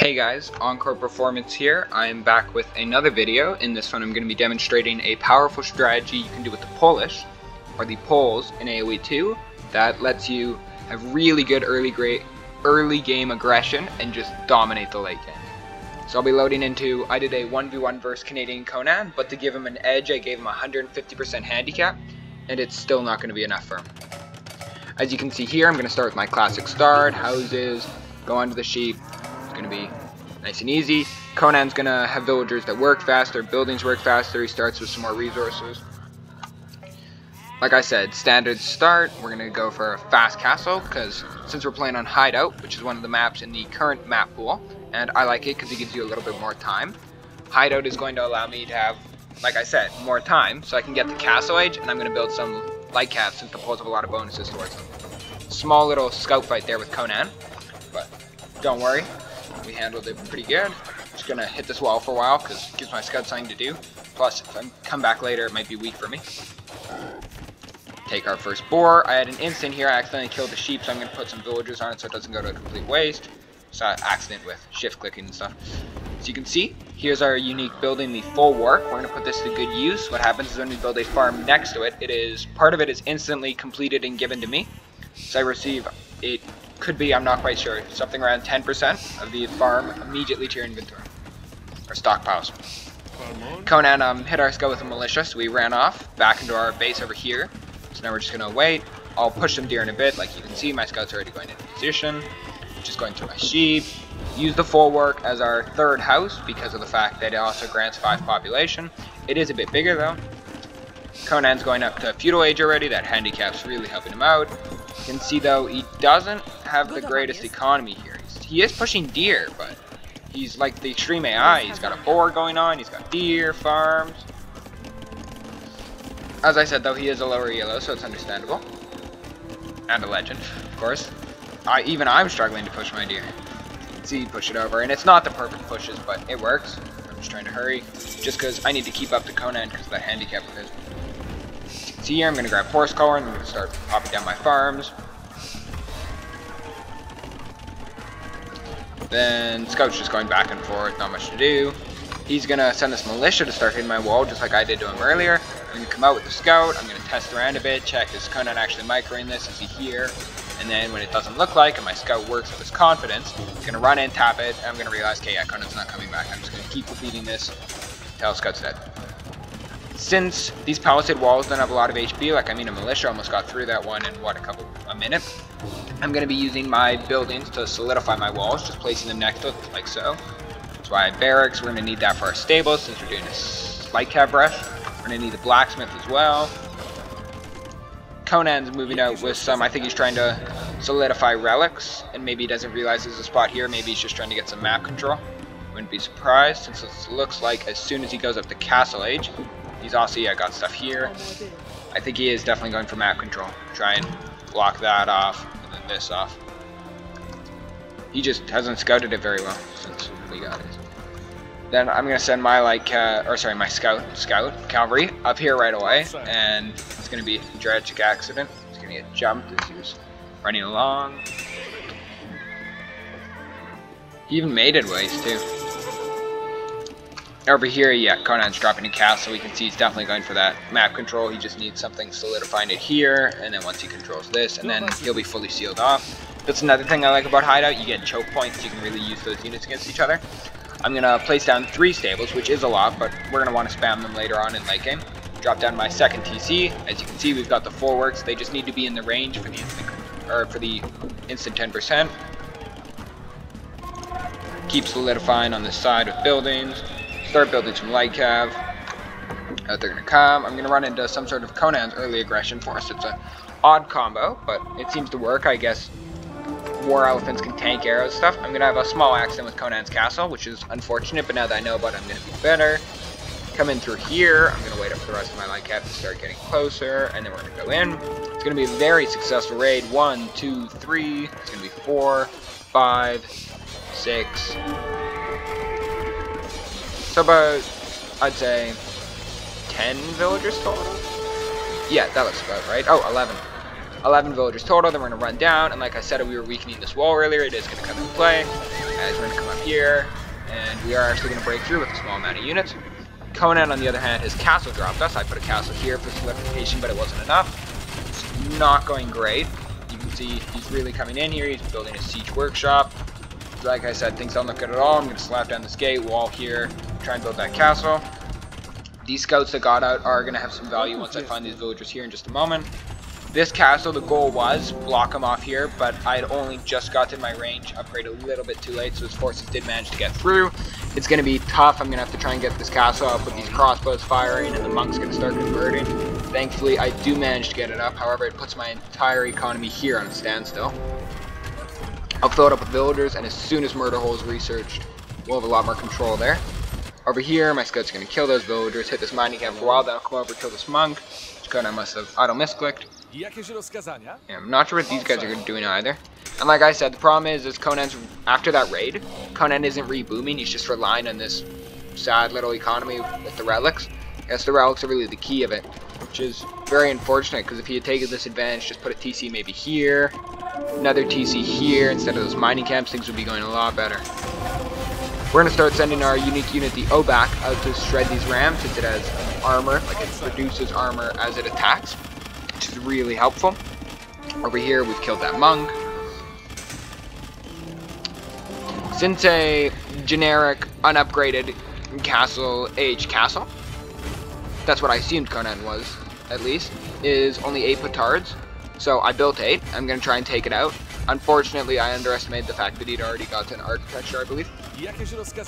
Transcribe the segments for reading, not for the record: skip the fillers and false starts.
Hey guys, Encore Performance here. I am back with another video. In this one I'm going to be demonstrating a powerful strategy you can do with the Polish, or the Poles in AoE 2, that lets you have really good early game aggression and just dominate the late game. So I'll be loading into, I did a 1v1 versus Canadian Conan, but to give him an edge I gave him 150% handicap, and it's still not going to be enough for him. As you can see here, I'm going to start with my classic start, houses, go onto the sheep. Going to be nice and easy. Conan's going to have villagers that work faster, buildings work faster, he starts with some more resources. Like I said, standard start, we're going to go for a fast castle, because since we're playing on Hideout, which is one of the maps in the current map pool, and I like it because it gives you a little bit more time, Hideout is going to allow me to have, like I said, more time, so I can get the castle age, and I'm going to build some light caps since the Poles have a lot of bonuses towards them. Small little scout fight there with Conan, but don't worry. We handled it pretty good. Just gonna hit this wall for a while because it gives my scouts something to do. Plus, if I come back later, it might be weak for me. Take our first boar. I had an instant here. I accidentally killed the sheep, so I'm gonna put some villagers on it so it doesn't go to a complete waste. It's an accident with shift clicking and stuff. So you can see, here's our unique building, the full work. We're gonna put this to good use. What happens is when we build a farm next to it, part of it is instantly completed and given to me. So I receive it. Could be, I'm not quite sure, something around 10% of the farm immediately to your inventory, or stockpiles. Conan hit our scout with a militia, so we ran off back into our base over here. So now we're just going to wait. I'll push some deer in a bit. Like you can see, my scout's already going into position. Just going through my sheep. Use the full work as our third house because of the fact that it also grants 5 population. It is a bit bigger though. Conan's going up to feudal age already. That handicap's really helping him out. You can see though he doesn't have the greatest economy here. He is pushing deer, but he's like the extreme AI. He's got a boar going on, he's got deer, farms. As I said though, he is a lower yellow, so it's understandable. And a legend, of course. Even I'm struggling to push my deer. You can see, push it over, and it's not the perfect pushes, but it works. I'm just trying to hurry, just because I need to keep up to Conan because of that handicap of his. See here, I'm going to grab horsecollar and I'm going to start popping down my farms. Then Scout's just going back and forth, not much to do. He's going to send this militia to start hitting my wall just like I did to him earlier. I'm going to come out with the Scout, I'm going to test around a bit, check is Conan actually microing this, is he here? And then when it doesn't look like and my Scout works with his confidence, I'm going to run in, tap it, and I'm going to realize, okay, yeah, Conan's not coming back. I'm just going to keep repeating this until Scout's dead. Since these palisade walls don't have a lot of HP, like a militia almost got through that one in a minute, I'm going to be using my buildings to solidify my walls, just placing them next to it like so. That's why barracks, we're going to need that for our stables since we're doing a light cab rush. We're going to need the blacksmith as well. Conan's moving out with some, I think he's trying to solidify relics, and maybe he doesn't realize there's a spot here, maybe he's just trying to get some map control. Wouldn't be surprised since it looks like as soon as he goes up to castle age, he's also, yeah, got stuff here. I think he is definitely going for map control. Try and block that off, and then this off. He just hasn't scouted it very well since we got it. Then I'm gonna send my my scout cavalry up here right away, and it's gonna be a tragic accident. He's gonna get jumped as he was running along. He even made it ways too. Over here, yeah, Conan's dropping a castle. We can see he's definitely going for that map control. He just needs something solidifying it here, and then once he controls this, and then he'll be fully sealed off. That's another thing I like about Hideout. You get choke points. You can really use those units against each other. I'm going to place down 3 stables, which is a lot, but we're going to want to spam them later on in late game. Drop down my second TC. As you can see, we've got the full works. They just need to be in the range for the instant 10%. Keep solidifying on this side with buildings. Start building some light cav. They're going to come. I'm going to run into some sort of Conan's early aggression force. It's an odd combo, but it seems to work. I guess war elephants can tank arrows stuff. I'm going to have a small accident with Conan's castle, which is unfortunate, but now that I know about it, I'm going to be better. Come in through here. I'm going to wait up for the rest of my light cap to start getting closer, and then we're going to go in. It's going to be a very successful raid. 1, 2, 3. It's going to be 4, 5, 6. So about, I'd say, 10 villagers total? Yeah, that looks about right. Oh, 11. 11 villagers total, then we're going to run down, and like I said, we were weakening this wall earlier, it is going to come into play. As we're going to come up here, and we are actually going to break through with a small amount of units. Conan, on the other hand, his castle dropped us. I put a castle here for solidification, but it wasn't enough. It's not going great. You can see he's really coming in here. He's building a siege workshop. Like I said, things don't look good at all. I'm going to slap down this gate wall here, try and build that castle. These scouts that got out are going to have some value once I find these villagers here in just a moment. This castle, the goal was block him off here, but I had only just got to my range upgrade a little bit too late, so his forces did manage to get through. It's going to be tough. I'm going to have to try and get this castle up with these crossbows firing, and the monk's going to start converting. Thankfully, I do manage to get it up. However, it puts my entire economy here on a standstill. I'll fill it up with villagers, and as soon as Murder Hole is researched, we'll have a lot more control there. Over here, my scouts are going to kill those villagers, hit this mining camp for a while, then I'll come over and kill this monk, which Conan must have auto-misclicked. Yeah, I'm not sure what these guys are doing either. And like I said, the problem is Conan's, after that raid, Conan isn't rebooming, he's just relying on this sad little economy with the relics. I guess the relics are really the key of it, which is very unfortunate, because if he had taken this advantage, just put a TC maybe here, another TC here, instead of those mining camps, things would be going a lot better. We're going to start sending our unique unit, the Obak, out to shred these rams, since it has armor, like it produces armor as it attacks, which is really helpful. Over here, we've killed that monk. Since a generic, unupgraded castle, castle, that's what I assumed Conan was, at least, is only 8 petards. So I built 8. I'm going to try and take it out. Unfortunately, I underestimated the fact that he'd already got to an architecture, I believe.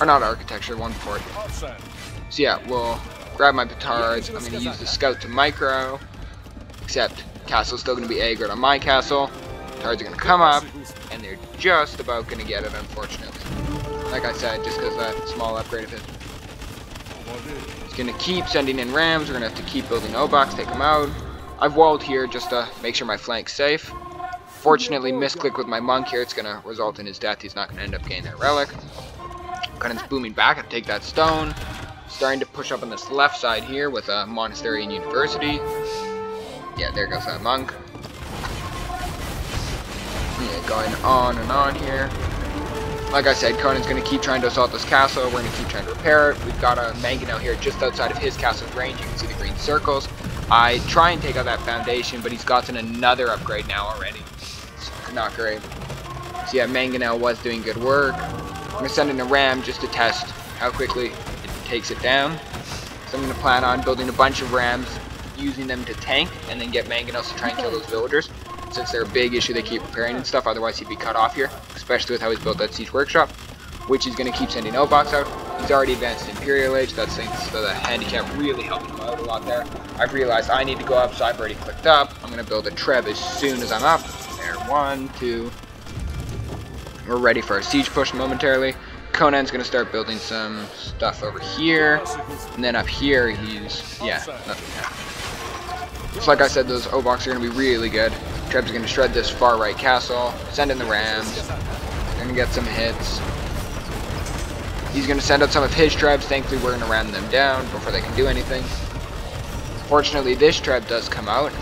Or not architecture, one fort. So yeah, we'll grab my petards. I'm going to use the scout to micro. Except, castle's still going to be aggroed on my castle. Petards are going to come up, and they're just about going to get it, unfortunately. Like I said, just because that small upgrade of it. He's going to keep sending in rams. We're going to have to keep building Obaks, take them out. I've walled here just to make sure my flank's safe. Fortunately, misclick with my monk here. It's going to result in his death. He's not going to end up getting that relic. Conan's booming back. I take that stone. Starting to push up on this left side here with a monastery and university. Yeah, there goes that monk. Yeah, going on and on here. Like I said, Conan's going to keep trying to assault this castle. We're going to keep trying to repair it. We've got a Mangonel here just outside of his castle's range. You can see the green circles. I try and take out that foundation, but he's gotten another upgrade now already. It's not great. So yeah, Mangonel was doing good work. I'm going to send in a ram just to test how quickly it takes it down. So I'm going to plan on building a bunch of rams, using them to tank, and then get Mangonels to try and kill those villagers. Since they're a big issue, they keep repairing and stuff, otherwise he'd be cut off here, especially with how he's built that siege workshop, which he's going to keep sending Obaks out. He's already advanced to Imperial Age, that's thanks to the handicap really helping him out a lot there. I've realized I need to go up, so I've already clicked up. I'm going to build a Treb as soon as I'm up. There, 1, 2. We're ready for our siege push momentarily. Conan's going to start building some stuff over here, and then up here he's, yeah, nothing. Just like I said, those Obaks are going to be really good. Treb's going to shred this far right castle, send in the rams, going to get some hits. He's going to send out some of his Trebs. Thankfully, we're going to ram them down before they can do anything. Fortunately, this Treb does come out.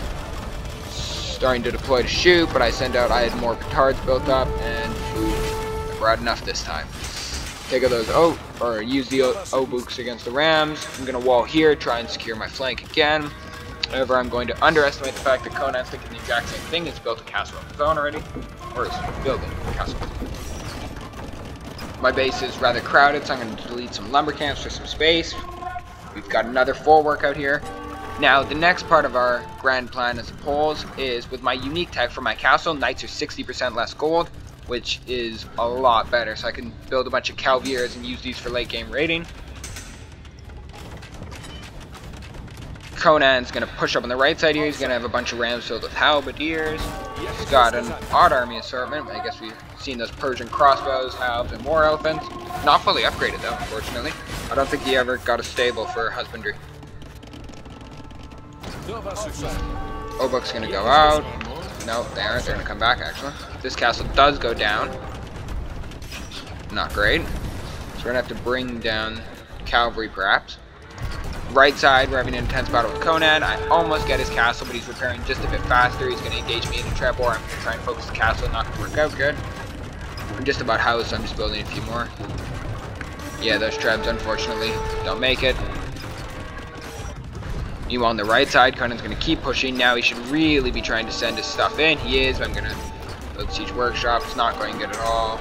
Starting to deploy to shoot, but I had more petards built up, and ooh, I brought enough this time. Take out those, use the Obuks against the rams. I'm going to wall here, try and secure my flank again. However, I'm going to underestimate the fact that Conan's thinking the exact same thing. He's built a castle of his own already, or is building a castle. My base is rather crowded, so I'm going to delete some lumber camps for some space. We've got another full workout here. Now, the next part of our grand plan as a Poles is with my unique tech for my castle, knights are 60% less gold, which is a lot better, so I can build a bunch of Calviers and use these for late game raiding. Conan's going to push up on the right side here. He's going to have a bunch of rams filled with halberdiers. He's got an odd army assortment. I guess we've seen those Persian crossbows, halves, and war elephants. Not fully upgraded though, unfortunately. I don't think he ever got a stable for husbandry. Obuk's going to go out. No, they aren't. They're going to come back, actually. This castle does go down. Not great. So we're going to have to bring down cavalry, perhaps. Right side, we're having an intense battle with Conan. I almost get his castle, but he's repairing just a bit faster. He's going to engage me in a trap war. I'm going to try and focus the castle, not going to work out good. just about housed, so I'm just building a few more. Yeah, those trebs unfortunately don't make it. Meanwhile, on the right side, Conan's going to keep pushing. Now he should really be trying to send his stuff in. He is, but I'm going to build Siege Workshop. It's not going good at all.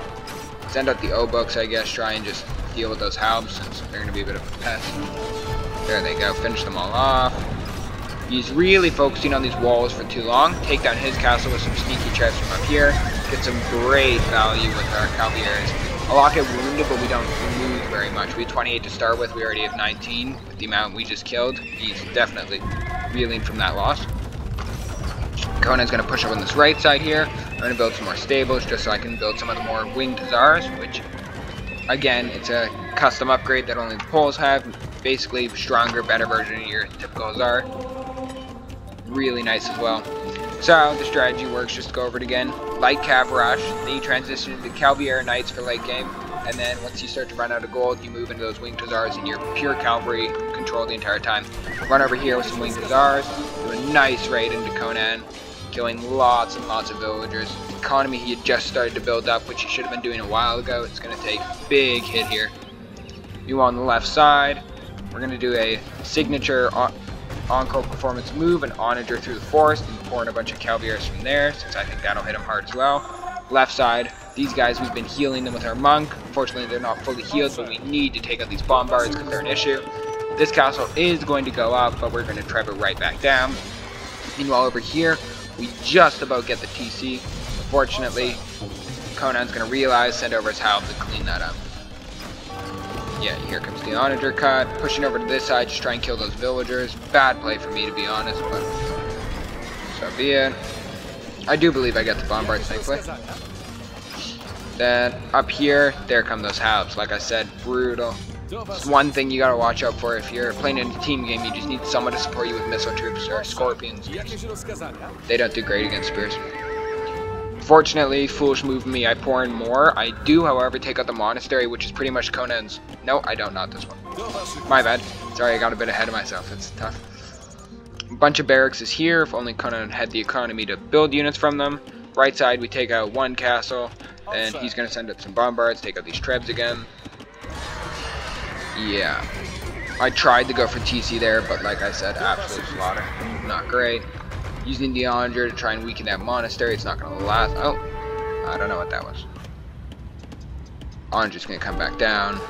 Send out the O-Books, I guess. Try and just deal with those Halbs, since they're going to be a bit of a pest. There they go. Finish them all off. He's really focusing on these walls for too long. Take down his castle with some sneaky trebs from up here. Get some great value with our Cavaliers. A lot get wounded, but we don't lose very much. We had 28 to start with. We already have 19 with the amount we just killed. He's definitely reeling from that loss. Conan's going to push up on this right side here. I'm going to build some more stables just so I can build some of the more winged hussars, which, again, it's a custom upgrade that only the Poles have. Basically, stronger, better version of your typical hussar. Really nice as well. So, the strategy works, just to go over it again. Light Cav Rush, then you transition into Cavalier Knights for late game, and then once you start to run out of gold, you move into those Winged Hussars and your pure cavalry control the entire time. Run over here with some Winged Hussars, do a nice raid into Conan, killing lots and lots of villagers. The economy he had just started to build up, which he should have been doing a while ago. It's going to take a big hit here. You on the left side, we're going to do a signature Encore performance move and onager through the forest and pour in a bunch of Cavaliers from there, since I think that'll hit him hard as well. Left side, these guys, we've been healing them with our monk. Unfortunately, they're not fully healed, but we need to take out these bombards because they're an issue. This castle is going to go up, but we're going to treb it right back down. Meanwhile, over here, we just about get the TC. Unfortunately, Conan's going to realize, send over his Halbs to clean that up. Yeah, here comes the onager cut. Pushing over to this side, just try and kill those villagers. Bad play for me, to be honest, but so be it. I do believe I get the bombards, thankfully. Then up here, there come those Halbs. Like I said, brutal. It's one thing you gotta watch out for if you're playing in a team game. You just need someone to support you with missile troops or scorpions. They don't do great against spears. Fortunately, foolish move me, I pour in more. I do, however, take out the monastery, which is pretty much Conan's. No, I don't, not this one. My bad. Sorry, I got a bit ahead of myself. It's tough. A bunch of barracks is here, if only Conan had the economy to build units from them. Right side, we take out one castle, and he's going to send up some bombards, take out these trebs again. Yeah. I tried to go for TC there, but like I said, absolute slaughter. Not great. Using the onager to try and weaken that monastery, it's not going to last. Oh, I don't know what that was. Onager's going to come back down.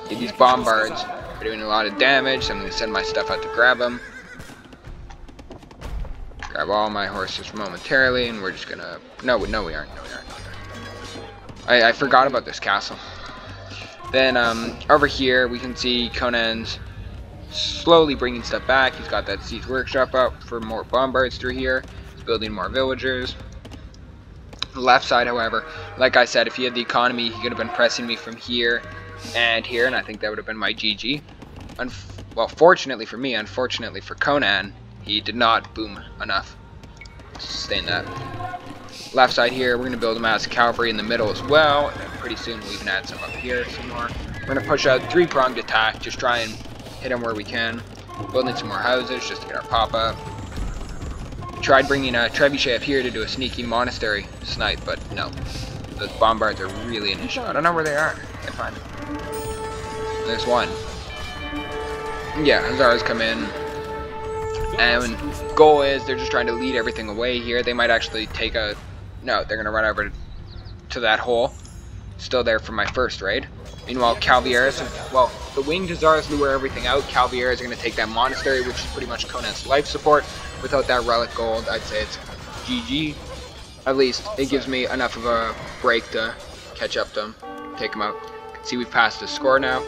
Get these bombards. They're doing a lot of damage, so I'm going to send my stuff out to grab them. Grab all my horses momentarily, and we're just going to... No, we aren't. I forgot about this castle. Then, over here, we can see Conan's slowly bringing stuff back. He's got that Siege Workshop up for more bombards through here. He's building more villagers. The left side, however, like I said, if he had the economy, he could have been pressing me from here and here, and I think that would have been my GG. Well, fortunately for me, unfortunately for Conan, he did not boom enough to sustain that. Left side here, we're going to build a massive cavalry in the middle as well, and then pretty soon we'll even add some up here some more. We're going to push out three-pronged attack, just try and hit them where we can. Building some more houses just to get our pop-up. Tried bringing a trebuchet up here to do a sneaky monastery snipe, but no. Those bombards are really an issue. I don't know where they are. Can't find them. There's one. Yeah, Hussars come in. And goal is they're just trying to lead everything away here. They might actually take a... No, they're going to run over to that hole. Still there for my first raid. Meanwhile, Cavaliers, well, the Winged Hussars lure everything out. Cavaliers are going to take that monastery, which is pretty much Conan's life support. Without that relic gold, I'd say it's GG. At least, it gives me enough of a break to catch up to them, take them out. See, we've passed the score now.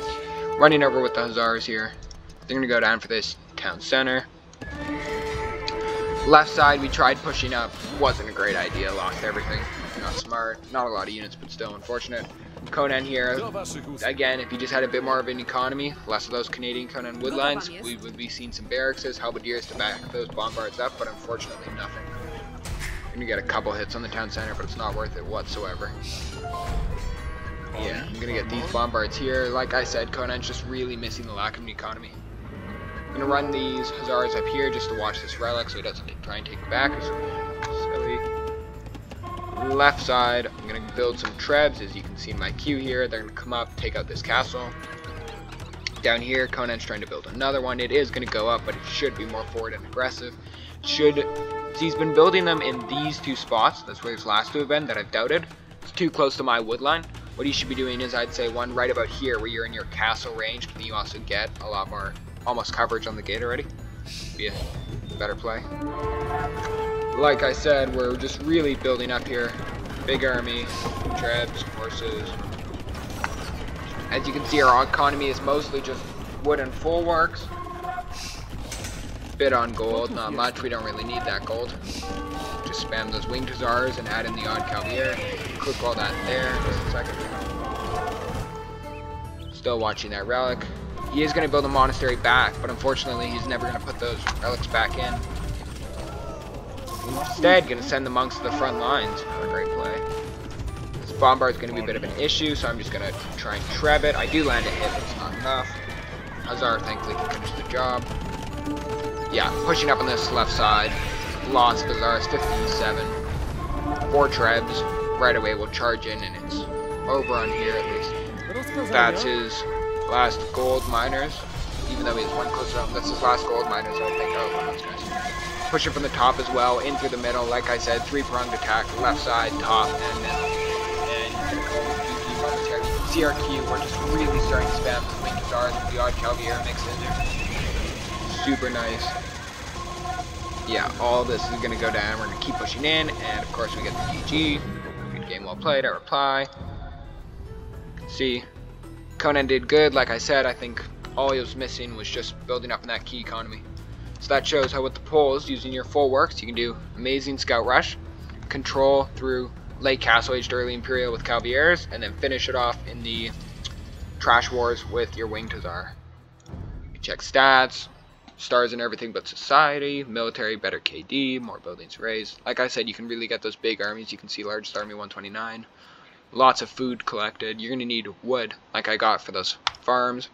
Running over with the Hussars here. They're going to go down for this town center. Left side, we tried pushing up. Wasn't a great idea, lost everything. Not smart, not a lot of units, but still unfortunate. Conan here, again, if he just had a bit more of an economy, less of those Canadian Conan woodlines, we would be seeing some barracks, halberdiers to back those bombards up, but unfortunately nothing. We're gonna get a couple hits on the town center, but it's not worth it whatsoever. Yeah, I'm gonna get these bombards here. Like I said, Conan's just really missing the lack of an economy. I'm gonna run these Hussars up here just to watch this relic so he doesn't try and take it back. It's silly. left side, I'm going to build some trebs. As you can see in my queue here, they're going to come up, take out this castle. Down here, Conan's trying to build another one. It is going to go up, but it should be more forward and aggressive. He's been building them in these two spots. That's where his last two have been that I've doubted. It's too close to my wood line. What he should be doing is, I'd say, one right about here where you're in your castle range, and you also get a lot more almost coverage on the gate already. Be a better play. Like I said, we're just really building up here. Big army, trebs, horses. As you can see, our economy is mostly just wood and full works. Bit on gold, not much. We don't really need that gold. Just spam those winged hussars and add in the odd cavalier. Click all that there. Just a second. Still watching that relic. He is going to build a monastery back, but unfortunately he's never going to put those relics back in. Instead, going to send the monks to the front lines. Not a great play. This bombard is going to be a bit of an issue, so I'm just going to try and treb it. I do land a hit, but it's not enough. Hussar thankfully can finish the job. Yeah, pushing up on this left side. Lost Hussars, 57. 4 trebs. Right away we'll charge in, and it's over on here at least. That's his last gold miners. Even though he has one closer home, that's his last gold miners, I think. Oh, that's nice. Push it from the top as well, in through the middle. Like I said, 3-pronged attack, left side, top, and middle. And you're going to go with GG momentarily. CRQ, we're just really starting to spam the winged hussars with the odd cavalier mix in there. Super nice. Yeah, all this is going to go down. We're going to keep pushing in, and of course we get the GG. Good game, well played. I reply. See, Conan did good. Like I said, I think all he was missing was just building up in that key economy. So that shows how with the poles, using your full works, you can do amazing scout rush, control through late Castle Aged early Imperial with Cavaliers, and then finish it off in the Trash Wars with your Winged Hussar. You check stats, stars and everything but society, military, better KD, more buildings raised. Like I said, you can really get those big armies. You can see largest army 129. Lots of food collected. You're going to need wood, like I got for those farms.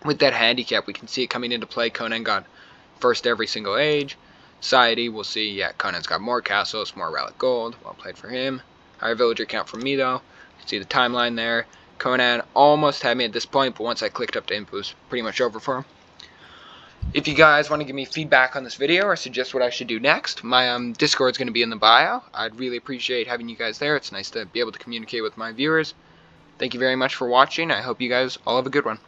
With that handicap, we can see it coming into play. Conan got first every single age. Society, we'll see, yeah, Conan's got more castles, more relic gold. Well played for him. Higher villager count for me, though. You can see the timeline there. Conan almost had me at this point, but once I clicked up to imp, it was pretty much over for him. If you guys want to give me feedback on this video or suggest what I should do next, my Discord's going to be in the bio. I'd really appreciate having you guys there. It's nice to be able to communicate with my viewers. Thank you very much for watching. I hope you guys all have a good one.